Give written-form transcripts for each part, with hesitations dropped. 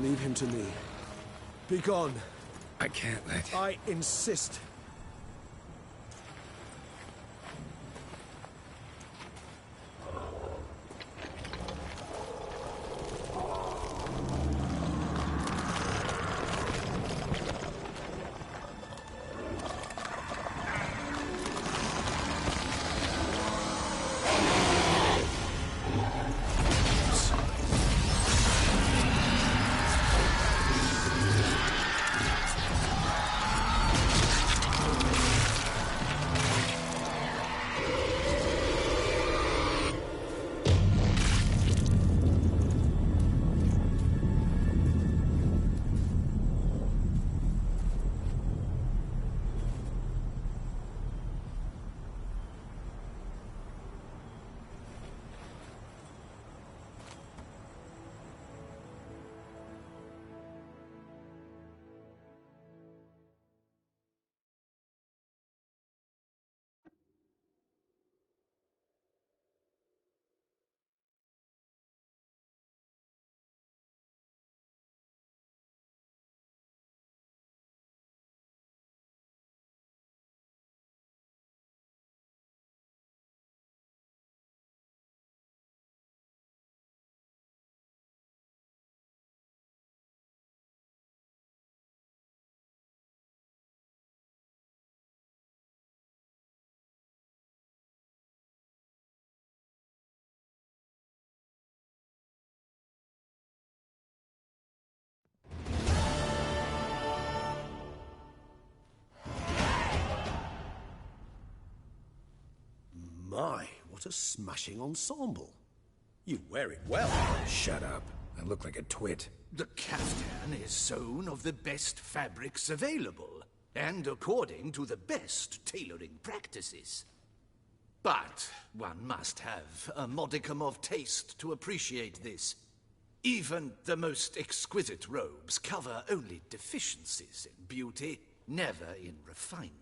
Leave him to me. Be gone. I can't let... I insist. My, what a smashing ensemble. You wear it well. Shut up. I look like a twit. The caftan is sewn of the best fabrics available, and according to the best tailoring practices. But one must have a modicum of taste to appreciate this. Even the most exquisite robes cover only deficiencies in beauty, never in refinement.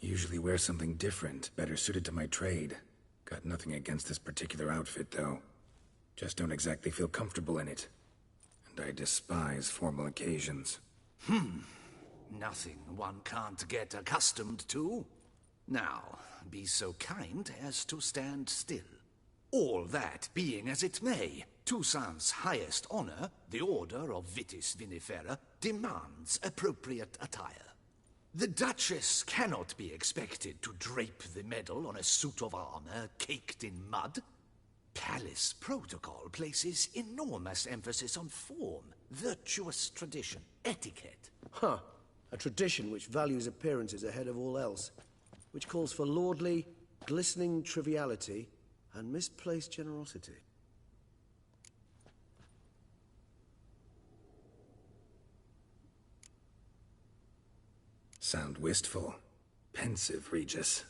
Usually wear something different, better suited to my trade. Got nothing against this particular outfit, though. Just don't exactly feel comfortable in it. And I despise formal occasions. Nothing one can't get accustomed to. Now, be so kind as to stand still. All that being as it may, Toussaint's highest honor, the Order of Vitis Vinifera, demands appropriate attire. The Duchess cannot be expected to drape the medal on a suit of armor caked in mud. Palace protocol places enormous emphasis on form, virtuous tradition, etiquette. Huh. A tradition which values appearances ahead of all else. Which calls for lordly, glistening triviality and misplaced generosity. Sound wistful. Pensive, Regis.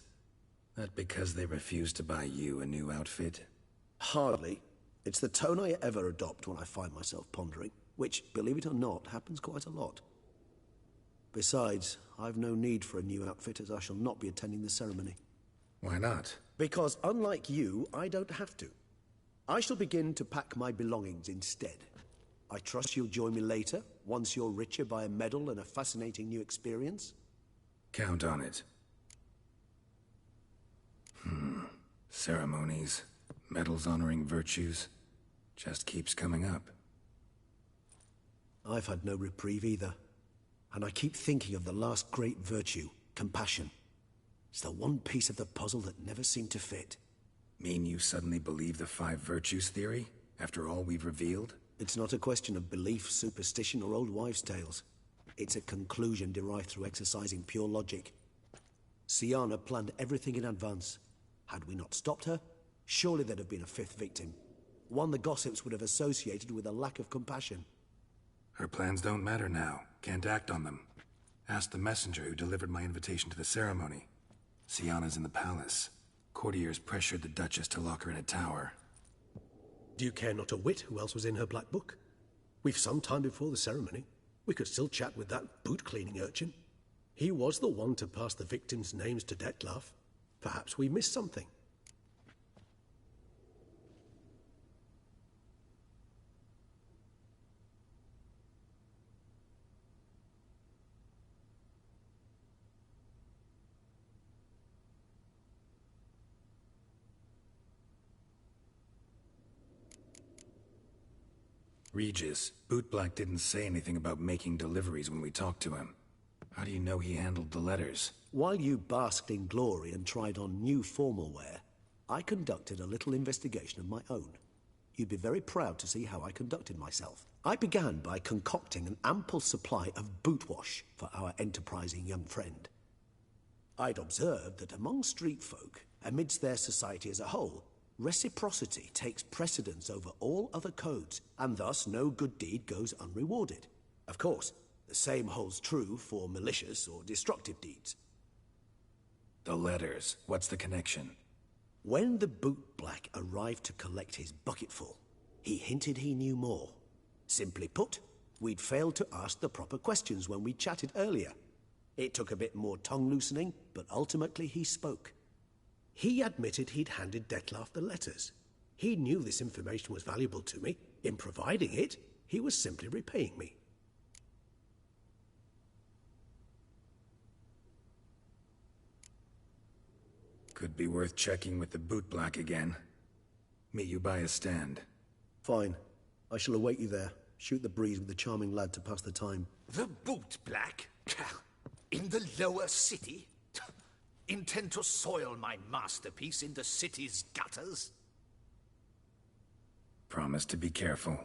That because they refuse to buy you a new outfit? Hardly. It's the tone I ever adopt when I find myself pondering, which, believe it or not, happens quite a lot. Besides, I've no need for a new outfit as I shall not be attending the ceremony. Why not? Because unlike you, I don't have to. I shall begin to pack my belongings instead. I trust you'll join me later, once you're richer by a medal and a fascinating new experience? Count on it. Ceremonies, medals honoring virtues, just keeps coming up. I've had no reprieve either. And I keep thinking of the last great virtue, compassion. It's the one piece of the puzzle that never seemed to fit. Mean you suddenly believe the five virtues theory, after all we've revealed? It's not a question of belief, superstition, or old wives' tales. It's a conclusion derived through exercising pure logic. Sienna planned everything in advance. Had we not stopped her, surely there'd have been a fifth victim. One the gossips would have associated with a lack of compassion. Her plans don't matter now. Can't act on them. Ask the messenger who delivered my invitation to the ceremony. Sienna's in the palace. Courtiers pressured the Duchess to lock her in a tower. Do you care not a whit who else was in her black book? We've some time before the ceremony. We could still chat with that boot-cleaning urchin. He was the one to pass the victims' names to Detlaff. Perhaps we missed something. Regis, Bootblack didn't say anything about making deliveries when we talked to him. How do you know he handled the letters? While you basked in glory and tried on new formal wear, I conducted a little investigation of my own. You'd be very proud to see how I conducted myself. I began by concocting an ample supply of boot wash for our enterprising young friend. I'd observed that among street folk, amidst their society as a whole, reciprocity takes precedence over all other codes, and thus no good deed goes unrewarded. Of course, the same holds true for malicious or destructive deeds. The letters. What's the connection? When the bootblack arrived to collect his bucketful, he hinted he knew more. Simply put, we'd failed to ask the proper questions when we chatted earlier. It took a bit more tongue-loosening, but ultimately he spoke. He admitted he'd handed Detlaff the letters. He knew this information was valuable to me. In providing it, he was simply repaying me. Could be worth checking with the bootblack again. Meet you by a stand. Fine. I shall await you there. Shoot the breeze with the charming lad to pass the time. The bootblack? In the lower city? Intend to soil my masterpiece in the city's gutters? Promise to be careful.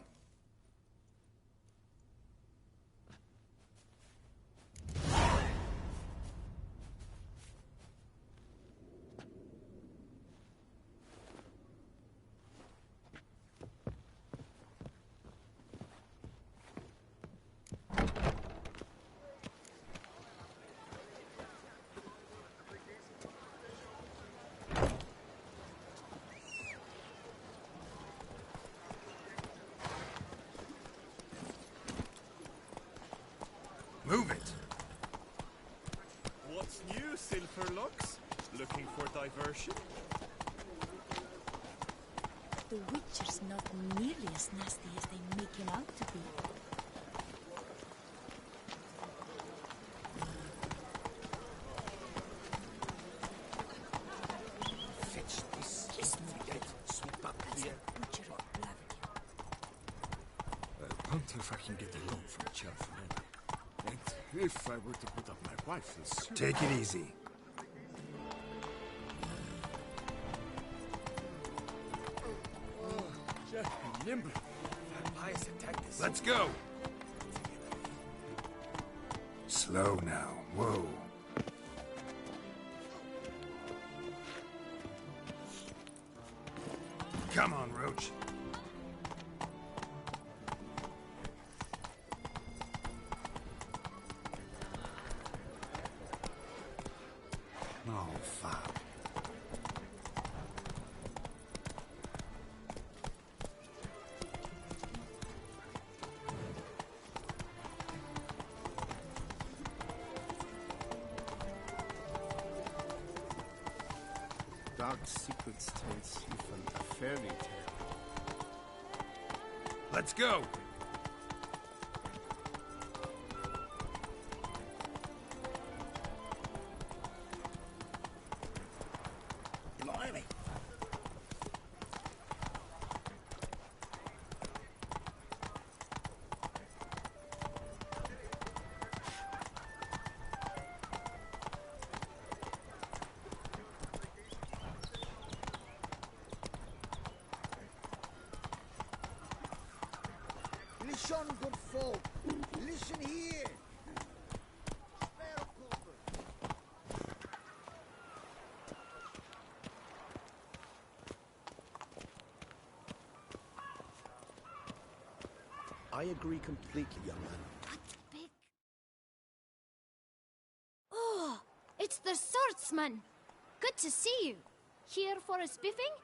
Move it! What's new, Silverlocks? Looking for diversion? The Witcher's not nearly as nasty as they make him out to be. Fetch this. Sweep up here. Witcher of Blaviken. I wonder if I can get a loan from Chelsea. And if I were to put up my wife in suit... Take it easy. Just be nimble. Vampires attack this. Let's go! Slow now. Whoa. Come on, Roach. Oh, fuck. Dark secrets tells even a fairy tale. Let's go! Blimey. on, good folk. Listen here. Spare cover. I agree completely, young man. What big... Oh, it's the swordsman. Good to see you. Here for a spiffing?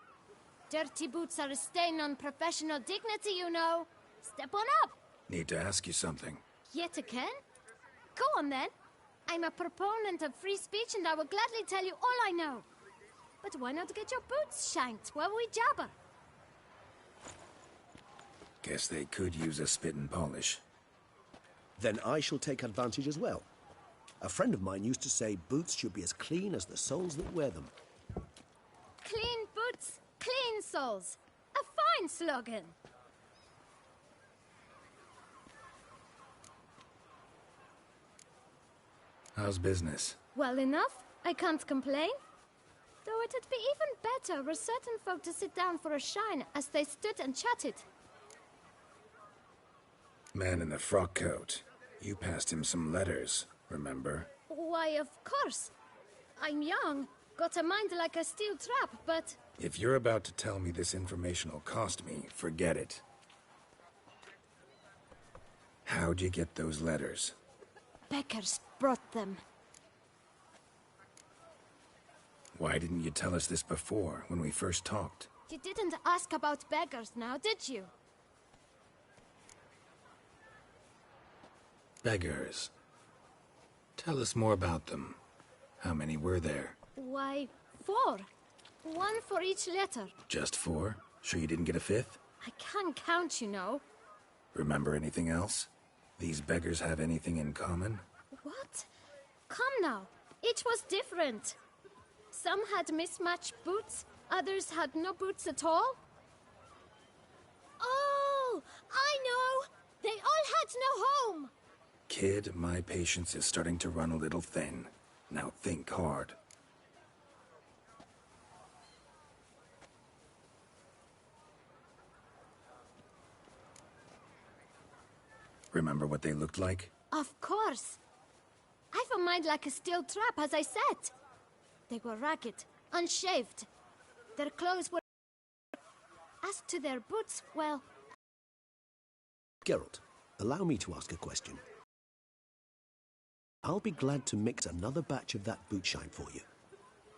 Dirty boots are a stain on professional dignity, you know. Step on up. Need to ask you something. Yet again? Go on then. I'm a proponent of free speech and I will gladly tell you all I know. But why not get your boots shanked while we jabber? Guess they could use a spit and polish. Then I shall take advantage as well. A friend of mine used to say boots should be as clean as the soles that wear them. Clean boots, clean soles. A fine slogan. How's business? Well enough. I can't complain. Though it'd be even better were certain folk to sit down for a shine as they stood and chatted. Man in the frock coat. You passed him some letters, remember? Why, of course. I'm young, got a mind like a steel trap, but... If you're about to tell me this information will cost me, forget it. How'd you get those letters? Beggars brought them. Why didn't you tell us this before, when we first talked? You didn't ask about beggars now, did you? Beggars. Tell us more about them. How many were there? Why, 4. 1 for each letter. Just 4? Sure you didn't get a 5th? I can't count, you know. Remember anything else? These beggars have anything in common? What? Come now. Each was different. Some had mismatched boots, others had no boots at all. Oh, I know! They all had no home! Kid, my patience is starting to run a little thin. Now think hard. Remember what they looked like? Of course. I've a mind like a steel trap, as I said. They were ragged, unshaved. Their clothes were... As to their boots, well... Geralt, allow me to ask a question. I'll be glad to mix another batch of that boot shine for you.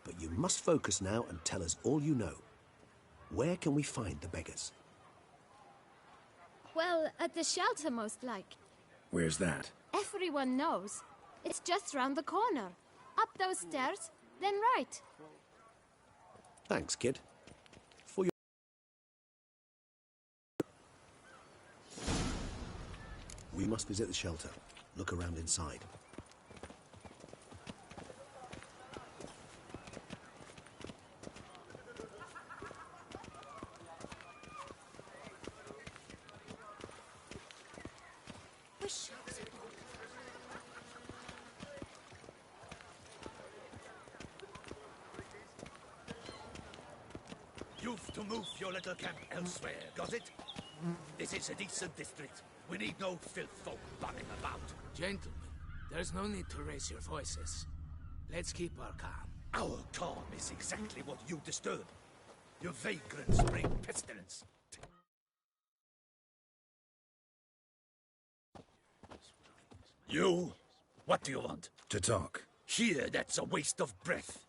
But you must focus now and tell us all you know. Where can we find the beggars? Well, at the shelter, most like. Where's that? Everyone knows. It's just round the corner. Up those stairs, then right. Thanks, kid. For your... We must visit the shelter. Look around inside. You've to move your little camp elsewhere, got it? This is a decent district. We need no filth folk bugging about. Gentlemen, there's no need to raise your voices. Let's keep our calm. Our calm is exactly what you disturb. Your vagrants bring pestilence. You? What do you want? To talk. Here, that's a waste of breath.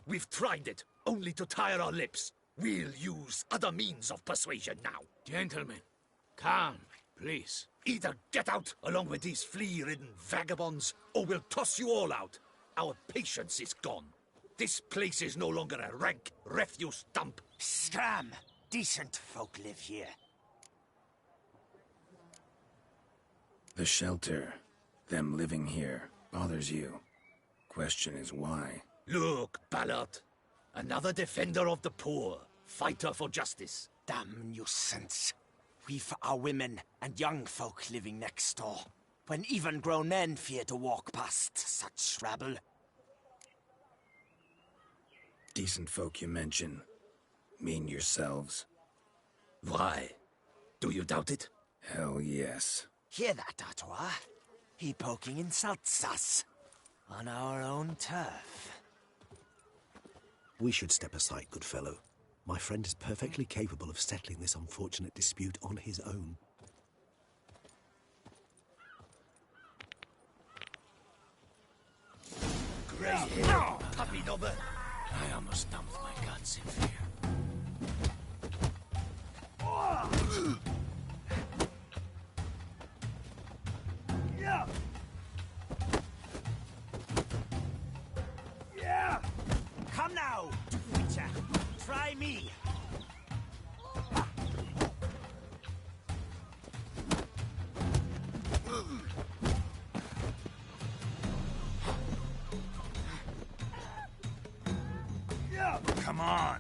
We've tried it, only to tire our lips. We'll use other means of persuasion now. Gentlemen, calm, please. Either get out along with these flea-ridden vagabonds, or we'll toss you all out. Our patience is gone. This place is no longer a rank refuse dump. Scram! Decent folk live here. The shelter, them living here, bothers you. Question is why? Look, Ballard. Another defender of the poor. Fighter for justice. Damn nuisance. We've our women and young folk living next door, when even grown men fear to walk past such rabble. Decent folk you mention. Mean yourselves? Why? Do you doubt it? Hell yes. Hear that, Artois? He poking insults us. On our own turf. We should step aside, good fellow. My friend is perfectly capable of settling this unfortunate dispute on his own. Grey hair, puppy knobber. I almost dumped my guts in fear. Come now, Witcher. Try me. Come on.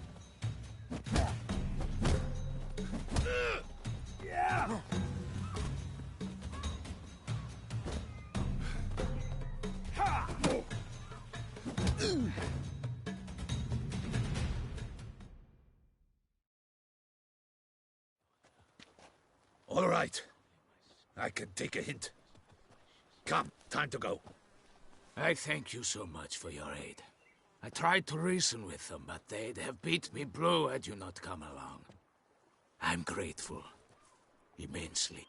All right. I can take a hint. Come, time to go. I thank you so much for your aid. I tried to reason with them, but they'd have beat me blue had you not come along. I'm grateful. Immensely.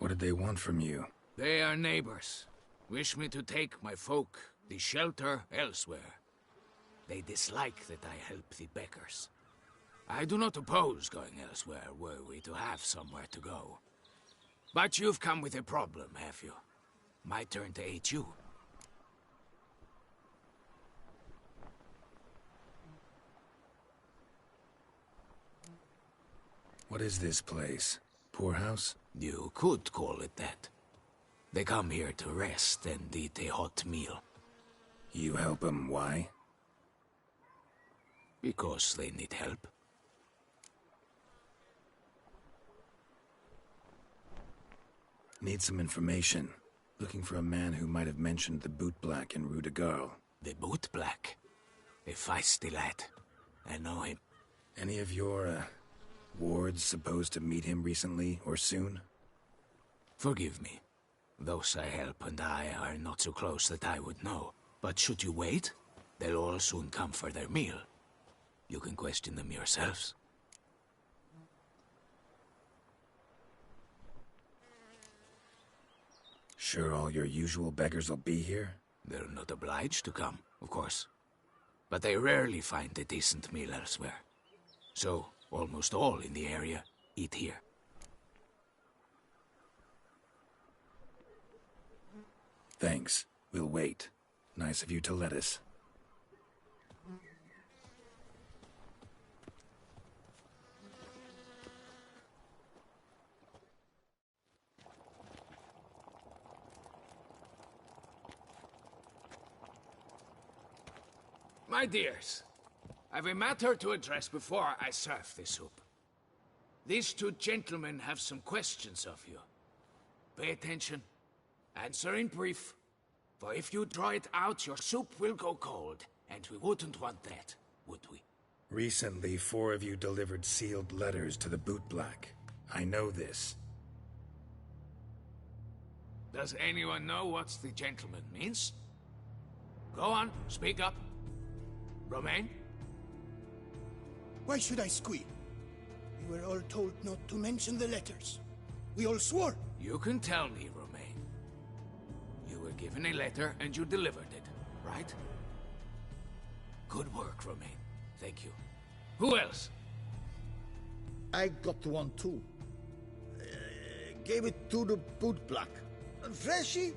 What did they want from you? They are neighbors. Wish me to take my folk, the shelter, elsewhere. They dislike that I help the beggars. I do not oppose going elsewhere, were we to have somewhere to go. But you've come with a problem, have you? My turn to aid you. What is this place? Poorhouse? You could call it that. They come here to rest and eat a hot meal. You help them, why? Because they need help. Need some information. Looking for a man who might have mentioned the bootblack in Rue de Garl. The bootblack? A feisty lad. I know him. Any of your, wards supposed to meet him recently or soon? Forgive me. Those I help and I are not so close that I would know. But should you wait, they'll all soon come for their meal. You can question them yourselves. Sure all your usual beggars will be here? They're not obliged to come, of course. But they rarely find a decent meal elsewhere. So, almost all in the area eat here. Thanks. We'll wait. Nice of you to let us. My dears, I've a matter to address before I serve the soup. These two gentlemen have some questions of you. Pay attention. Answer in brief. For if you draw it out, your soup will go cold. And we wouldn't want that, would we? Recently, 4 of you delivered sealed letters to the bootblack. I know this. Does anyone know what the gentleman means? Go on, speak up. Romain? Why should I squeal? We were all told not to mention the letters. We all swore. You can tell me, Romain. You were given a letter and you delivered it, right? Good work, Romain. Thank you. Who else? I got one too. Gave it to the bootblack. And Freshy,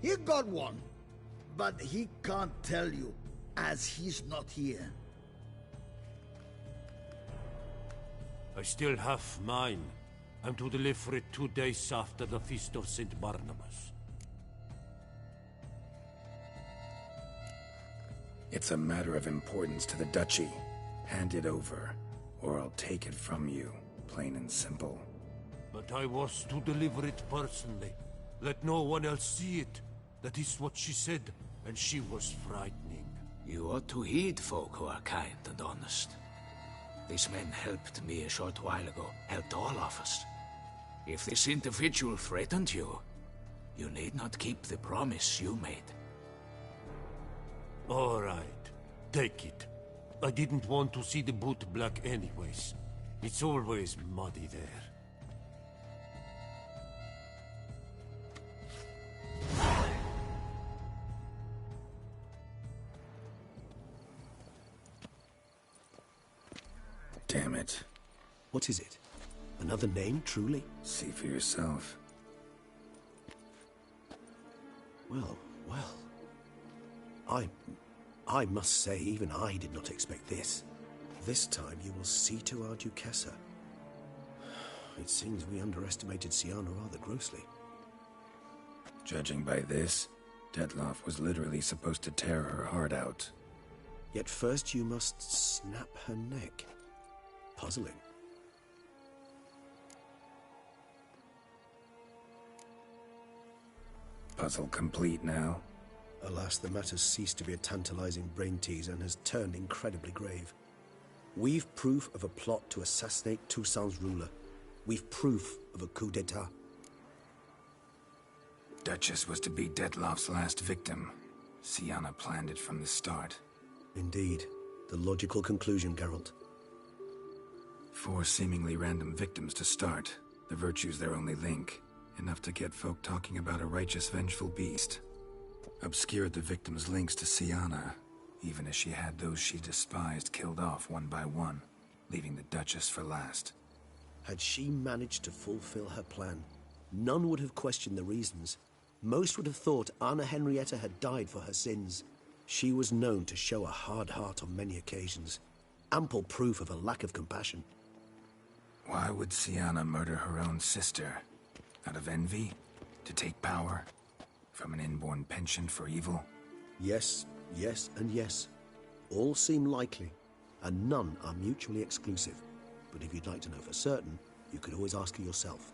he got one. But he can't tell you, as he's not here. I still have mine. I'm to deliver it 2 days after the Feast of St. Barnabas. It's a matter of importance to the Duchy. Hand it over, or I'll take it from you, plain and simple. But I was to deliver it personally. Let no one else see it. That is what she said, and she was frightening. You ought to heed folk who are kind and honest. These men helped me a short while ago, helped all of us. If this individual threatened you, you need not keep the promise you made. All right, take it. I didn't want to see the boot black anyways. It's always muddy there. Damn it. What is it? Another name, truly? See for yourself. Well. I must say, even I did not expect this. This time you will see to our Duchessa. It seems we underestimated Siana rather grossly. Judging by this, Detlaff was literally supposed to tear her heart out. Yet first you must snap her neck. Puzzling. Puzzle complete now. Alas, the matter's ceased to be a tantalizing brain teaser and has turned incredibly grave. We've proof of a plot to assassinate Toussaint's ruler. We've proof of a coup d'etat. Duchess was to be Detlaff's last victim. Siana planned it from the start. Indeed. The logical conclusion, Geralt. 4 seemingly random victims to start. The virtue's their only link. Enough to get folk talking about a righteous, vengeful beast. Obscured the victims' links to Siana, even as she had those she despised killed off one by one, leaving the Duchess for last. Had she managed to fulfill her plan, none would have questioned the reasons. Most would have thought Anna Henrietta had died for her sins. She was known to show a hard heart on many occasions. Ample proof of a lack of compassion. Why would Siana murder her own sister? Out of envy? To take power? From an inborn penchant for evil? Yes, and yes. All seem likely, and none are mutually exclusive. But if you'd like to know for certain, you could always ask her yourself.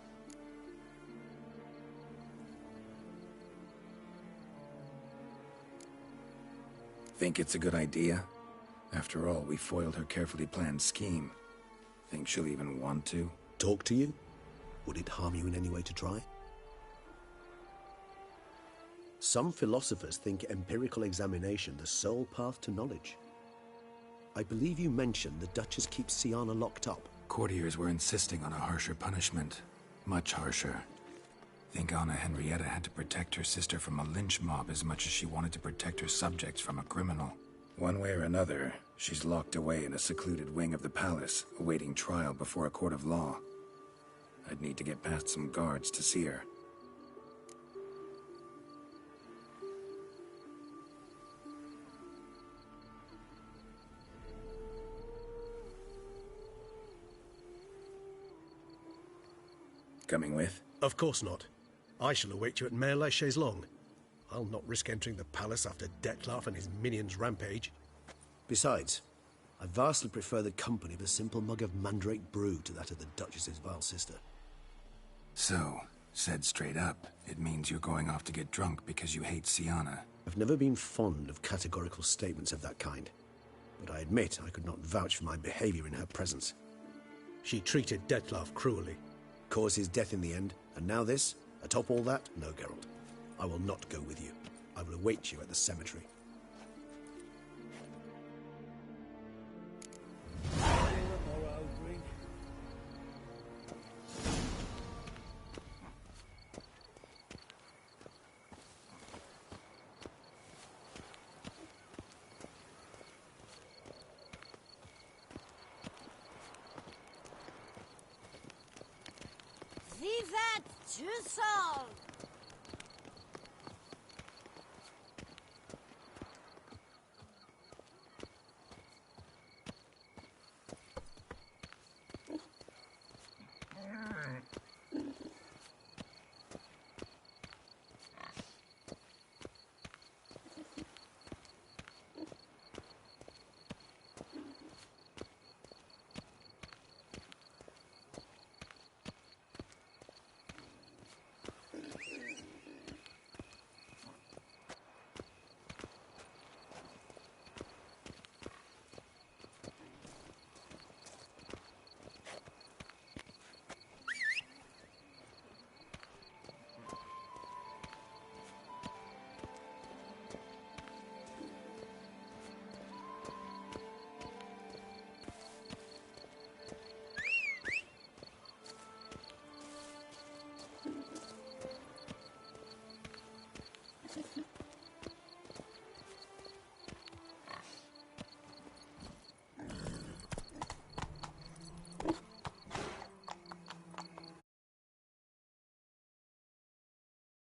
Think it's a good idea? After all, we foiled her carefully planned scheme. Think she'll even want to? Talk to you? Would it harm you in any way to try? Some philosophers think empirical examination the sole path to knowledge. I believe you mentioned the Duchess keeps Siana locked up. Courtiers were insisting on a harsher punishment. Much harsher. Think Anna Henrietta had to protect her sister from a lynch mob as much as she wanted to protect her subjects from a criminal. One way or another, she's locked away in a secluded wing of the palace, awaiting trial before a court of law. I'd need to get past some guards to see her. Coming with? Of course not. I shall await you at Mare la Chaise-Longue. I'll not risk entering the palace after Detlaff and his minions rampage. Besides, I vastly prefer the company of a simple mug of mandrake brew to that of the Duchess's vile sister. So, said straight up, it means you're going off to get drunk because you hate Siana. I've never been fond of categorical statements of that kind, but I admit I could not vouch for my behavior in her presence. She treated Detlaff cruelly. Caused his death in the end, and now this? Atop all that? No, Geralt. I will not go with you. I will await you at the cemetery. Vivat Toussaint!